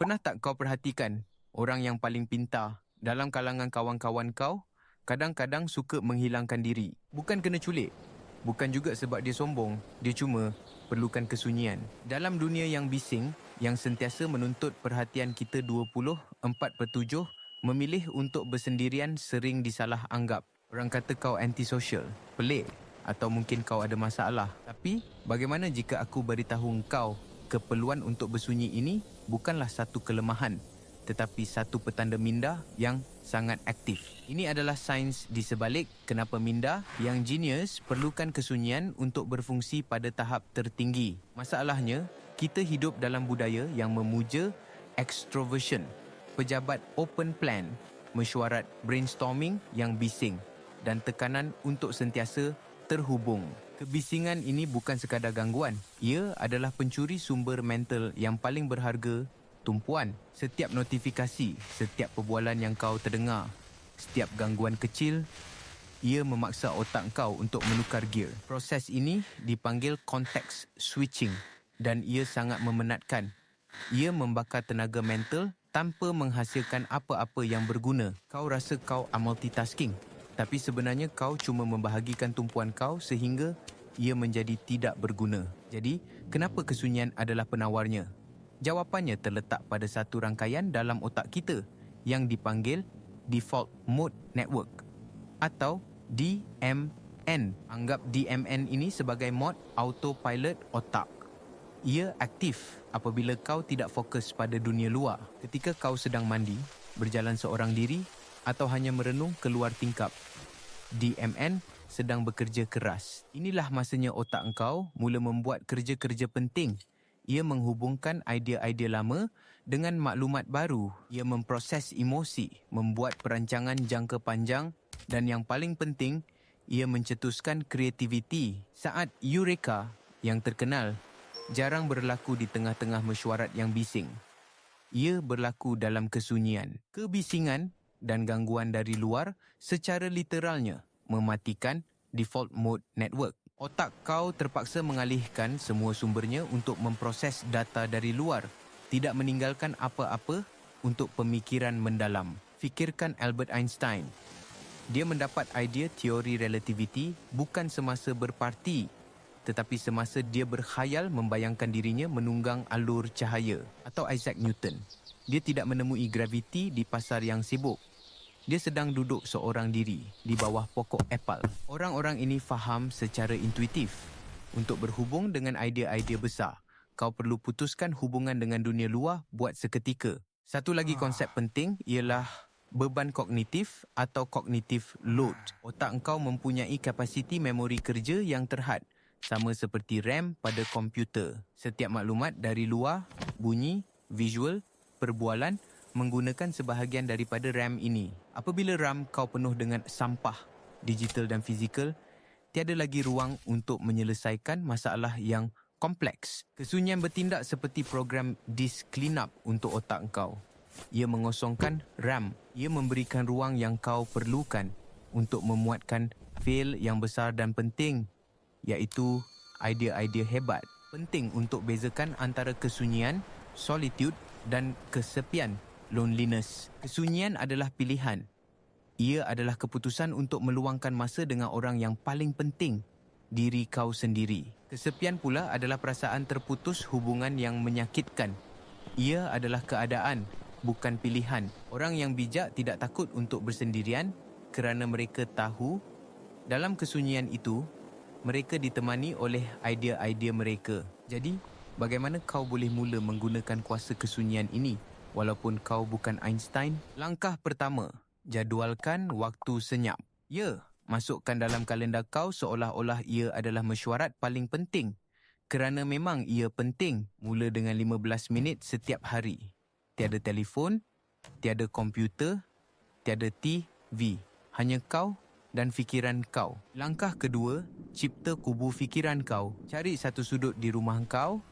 Pernah tak kau perhatikan orang yang paling pintar dalam kalangan kawan-kawan kau kadang-kadang suka menghilangkan diri. Bukan kena culik, bukan juga sebab dia sombong, dia cuma perlukan kesunyian. Dalam dunia yang bising, yang sentiasa menuntut perhatian kita 24/7, memilih untuk bersendirian sering disalah anggap. Orang kata kau antisocial, pelik, atau mungkin kau ada masalah. Tapi, bagaimana jika aku beritahu engkau keperluan untuk bersunyi ini bukanlah satu kelemahan, tetapi satu petanda minda yang sangat aktif. Ini adalah sains di sebalik kenapa minda yang genius perlukan kesunyian untuk berfungsi pada tahap tertinggi. Masalahnya, kita hidup dalam budaya yang memuja extroversion, pejabat open plan, mesyuarat brainstorming yang bising, dan tekanan untuk sentiasa terhubung. Kebisingan ini bukan sekadar gangguan. Ia adalah pencuri sumber mental yang paling berharga, tumpuan. Setiap notifikasi, setiap perbualan yang kau terdengar, setiap gangguan kecil, ia memaksa otak kau untuk menukar gear. Proses ini dipanggil context switching dan ia sangat memenatkan. Ia membakar tenaga mental tanpa menghasilkan apa-apa yang berguna. Kau rasa kau multitasking, tapi sebenarnya kau cuma membahagikan tumpuan kau sehingga ia menjadi tidak berguna. Jadi, kenapa kesunyian adalah penawarnya? Jawapannya terletak pada satu rangkaian dalam otak kita yang dipanggil Default Mode Network atau DMN. Anggap DMN ini sebagai mod autopilot otak. Ia aktif apabila kau tidak fokus pada dunia luar. Ketika kau sedang mandi, berjalan seorang diri atau hanya merenung keluar tingkap, DMN sedang bekerja keras. Inilah masanya otak engkau mula membuat kerja-kerja penting. Ia menghubungkan idea-idea lama dengan maklumat baru. Ia memproses emosi, membuat perancangan jangka panjang dan yang paling penting, ia mencetuskan kreativiti. Saat Eureka yang terkenal jarang berlaku di tengah-tengah mesyuarat yang bising. Ia berlaku dalam kesunyian. Kebisingan dan gangguan dari luar secara literalnya mematikan default mode network. Otak kau terpaksa mengalihkan semua sumbernya untuk memproses data dari luar, tidak meninggalkan apa-apa untuk pemikiran mendalam. Fikirkan Albert Einstein. Dia mendapat idea teori relativiti bukan semasa berparti, tetapi semasa dia berkhayal membayangkan dirinya menunggang alur cahaya. Atau Isaac Newton. Dia tidak menemui graviti di pasar yang sibuk. Dia sedang duduk seorang diri di bawah pokok apel. Orang-orang ini faham secara intuitif. Untuk berhubung dengan idea-idea besar, kau perlu putuskan hubungan dengan dunia luar buat seketika. Satu lagi konsep penting ialah beban kognitif atau cognitive load. Otak engkau mempunyai kapasiti memori kerja yang terhad, sama seperti RAM pada komputer. Setiap maklumat dari luar, bunyi, visual, perbualan, menggunakan sebahagian daripada RAM ini. Apabila RAM kau penuh dengan sampah, digital dan fizikal, tiada lagi ruang untuk menyelesaikan masalah yang kompleks. Kesunyian bertindak seperti program disk cleanup untuk otak kau. Ia mengosongkan RAM. Ia memberikan ruang yang kau perlukan untuk memuatkan fail yang besar dan penting, iaitu idea-idea hebat. Penting untuk bezakan antara kesunyian, solitude dan kesepian, loneliness. Kesunyian adalah pilihan. Ia adalah keputusan untuk meluangkan masa dengan orang yang paling penting, diri kau sendiri. Kesepian pula adalah perasaan terputus hubungan yang menyakitkan. Ia adalah keadaan, bukan pilihan. Orang yang bijak tidak takut untuk bersendirian kerana mereka tahu dalam kesunyian itu, mereka ditemani oleh idea-idea mereka. Jadi, bagaimana kau boleh mula menggunakan kuasa kesunyian ini? Walaupun kau bukan Einstein, langkah pertama, jadualkan waktu senyap. Ya, masukkan dalam kalender kau seolah-olah ia adalah mesyuarat paling penting. Kerana memang ia penting, mula dengan 15 minit setiap hari. Tiada telefon, tiada komputer, tiada TV. Hanya kau dan fikiran kau. Langkah kedua, cipta kubu fikiran kau. Cari satu sudut di rumah kau,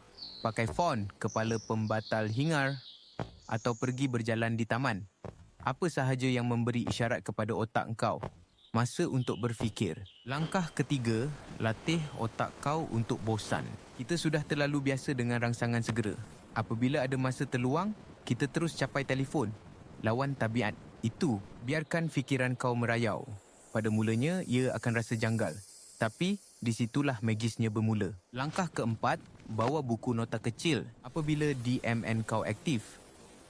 pakai font kepala pembatal hingar, atau pergi berjalan di taman. Apa sahaja yang memberi isyarat kepada otak kau. Masa untuk berfikir. Langkah ketiga, latih otak kau untuk bosan. Kita sudah terlalu biasa dengan rangsangan segera. Apabila ada masa terluang, kita terus capai telefon. Lawan tabiat. Itu, biarkan fikiran kau merayau. Pada mulanya, ia akan rasa janggal. Tapi, di situlah magisnya bermula. Langkah keempat, bawa buku nota kecil. Apabila DMN kau aktif,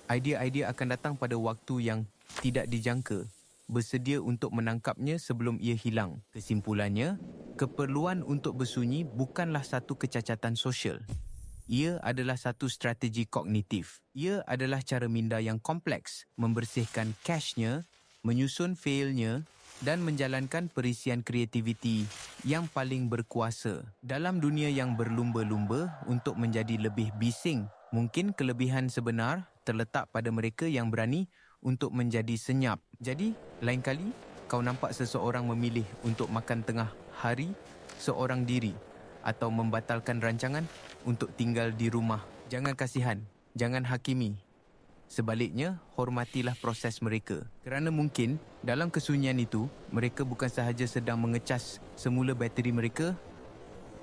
idea-idea akan datang pada waktu yang tidak dijangka. Bersedia untuk menangkapnya sebelum ia hilang. Kesimpulannya, keperluan untuk bersunyi bukanlah satu kecacatan sosial. Ia adalah satu strategi kognitif. Ia adalah cara minda yang kompleks, membersihkan cache-nya, menyusun failnya dan menjalankan perisian kreativiti yang paling berkuasa. Dalam dunia yang berlumba-lumba untuk menjadi lebih bising, mungkin kelebihan sebenar terletak pada mereka yang berani untuk menjadi senyap. Jadi, lain kali kau nampak seseorang memilih untuk makan tengah hari seorang diri atau membatalkan rancangan untuk tinggal di rumah, jangan kasihan, jangan hakimi. Sebaliknya, hormatilah proses mereka. Kerana mungkin dalam kesunyian itu, mereka bukan sahaja sedang mengecas semula bateri mereka,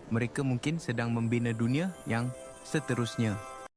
mereka mungkin sedang membina dunia yang seterusnya.